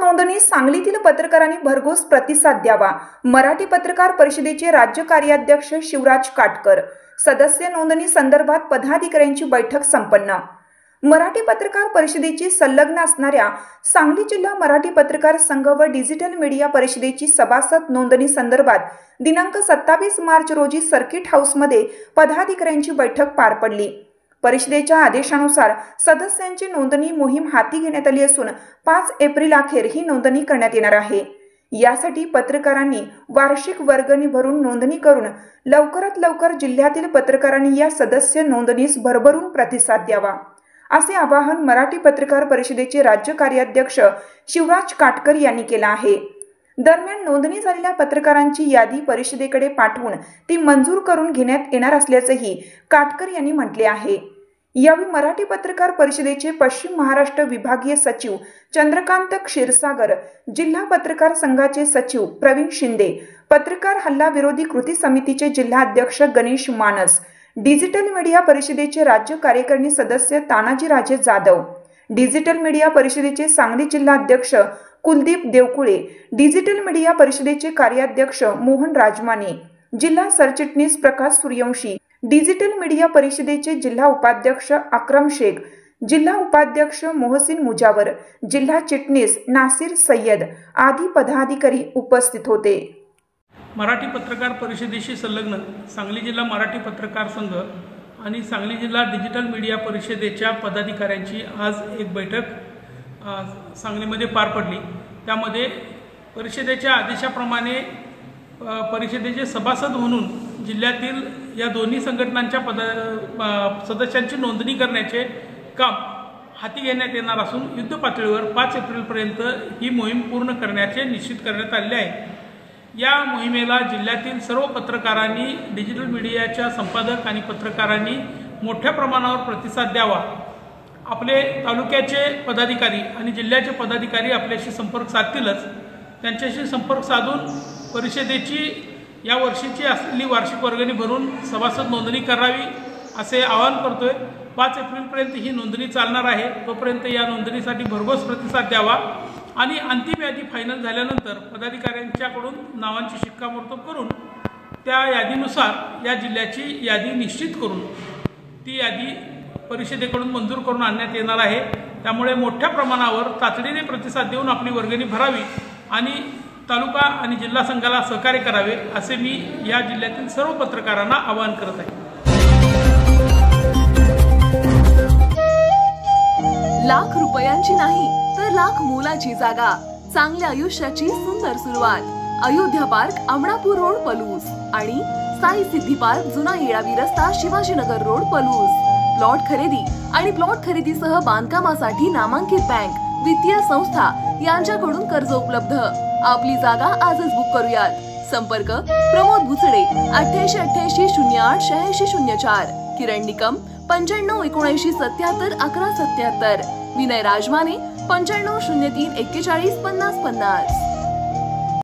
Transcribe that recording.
नोंदणी सांगलीतील पत्रकारांनी भरघोस प्रतिसाद द्यावा। मराठी पत्रकार परिषदेचे राज्य कार्याध्यक्ष शिवराज काटकर। सदस्य नोंदणी संदर्भात पदाधिकाऱ्यांची बैठक संपन्न। मराठी पत्रकार परिषदेची संलग्न असणाऱ्या सांगली जिल्हा मराठी पत्रकार संघ व डिजिटल मीडिया परिषदेची सभासद नोंदणी संदर्भात दिनांक 27 मार्च रोजी सर्किट हाऊसमध्ये पदाधिकाऱ्यांची बैठक पार पडली। परिषदेच्या आदेशानुसार सदस्यांची नोंदणी मोहीम हाती घेण्यात आली असून 5 एप्रिल अखेर ही नोंदणी करण्यात येणार आहे। यासाठी पत्रकारांनी वार्षिक वर्गणी भरून नोंदणी करून लवकरात लवकर जिल्ह्यातील पत्रकारांनी या सदस्य नोंदणीस भरभरून प्रतिसाद द्यावा, असे आवाहन मराठी पत्रकार परिषदेचे राज्य कार्याध्यक्ष शिवराज काटकर यांनी केले आहे। दरम्यान नोंदणी झालेल्या पत्रकारांची यादी परिषदेकडे पाठवून ती मंजूर करून घेण्यात येणार असल्याचेही काटकर यांनी म्हटले आहे। यावेळी मराठी पत्रकार परिषदेचे पश्चिम महाराष्ट्र विभागीय सचिव चंद्रकांत क्षीरसागर, जिल्हा पत्रकार संघाचे सचिव प्रवीण शिंदे, पत्रकार हल्ला विरोधी कृती समितीचे जिल्हाध्यक्ष गणेश मानस, डिजिटल मीडिया परिषदेचे राज्य कार्यकारिणी सदस्य तानाजी राजे जाधव, डिजिटल मीडिया परिषदेचे सांगली जिल्हाध्यक्ष कुलदीप देवकुळे, डिजिटल मीडिया परिषदेचे कार्याध्यक्ष मोहन राजमाने, जिल्हा सरचिटणीस प्रकाश सूर्यवंशी, डिजिटल मीडिया परिषदेचे जिल्हा उपाध्यक्ष अक्रम शेख, जिल्हा उपाध्यक्ष मोहसिन मुजावर, जिल्हा चिटणीस नासिर सय्यद आदी पदाधिकारी उपस्थित होते। मराठी पत्रकार परिषदेशी संलग्न सांगली जिल्हा मराठी पत्रकार संघ आणि सांगली जिल्हा डिजिटल मीडिया परिषदेच्या पदाधिकाऱ्यांची आज एक बैठक सांगलीमध्ये पार पडली। त्यामध्ये परिषदेच्या आदेशाप्रमाणे परिषदेचे सभासद म्हणून जिल्ह्यातील या दोन्ही संघटनांच्या सदस्यांची नोंदणी करण्याचे काम हाती घेण्यात येणार असून युद्ध पातळीवर 5 एप्रिलपर्यंत ही मोहीम पूर्ण करण्याचे निश्चित करण्यात आले आहे। या मोहिमेला जिल्ह्यातील सर्व पत्रकारांनी, डिजिटल मीडियाच्या संपादक आणि पत्रकारांनी मोठ्या प्रमाणावर प्रतिसाद द्यावा। आपले तालुक्याचे पदाधिकारी आणि जिल्ह्याचे पदाधिकारी आपल्याशी संपर्क साधतीलच। त्यांच्याशी संपर्क साधून परिषदेची या वर्षीची असलेली वार्षिक वर्गणी भरून सभासद नोंदणी करावी असे आवाहन करतोय। 5 एप्रिलपर्यंत ही नोंदणी चालणार आहे। तोपर्यंत या नोंदणीसाठी भरघोस प्रतिसाद द्यावा आणि अंतिम यादी फायनल झाल्यानंतर पदाधिकाऱ्यांच्याकडून नावांची शिक्कामोर्तब करून त्या यादीनुसार या जिल्ह्याची यादी निश्चित करून ती यादी परिषदेकडून मंजूर करून आणण्यात येणार आहे। त्यामुळे मोठ्या प्रमाणावर तातडीने प्रतिसाद देऊन आपली वर्गणी भरावी आणि तालुका आणि जिल्हा संघाला सहकार्य करावे असे मी या जिल्ह्यातील सर्व पत्रकारांना आवाहन करत आहे। लाख रुपयांची नाही तर लाख मोलाची जागा, चांगल्या आयुष्याची सुंदर सुरुवात। अयोध्या पार्क, अमरापूर रोड, पलूस आणि साई सिद्धी पार्क, जुना येळावी रस्ता, शिवाजीनगर रोड, पलूस। प्लॉट खरेदी आणि प्लॉट खरेदीसह बांधकामासाठी नामांकित बँक, वित्तीय संस्था यांच्याकडून कर्ज उपलब्ध। आपली जागा आजच बुक करूयात। संपर्क प्रमोद भुसडे 88 88 08 86 04, किरण निकम 95 79 77 11 77, विनय राजमाने 95 03 41 50 50।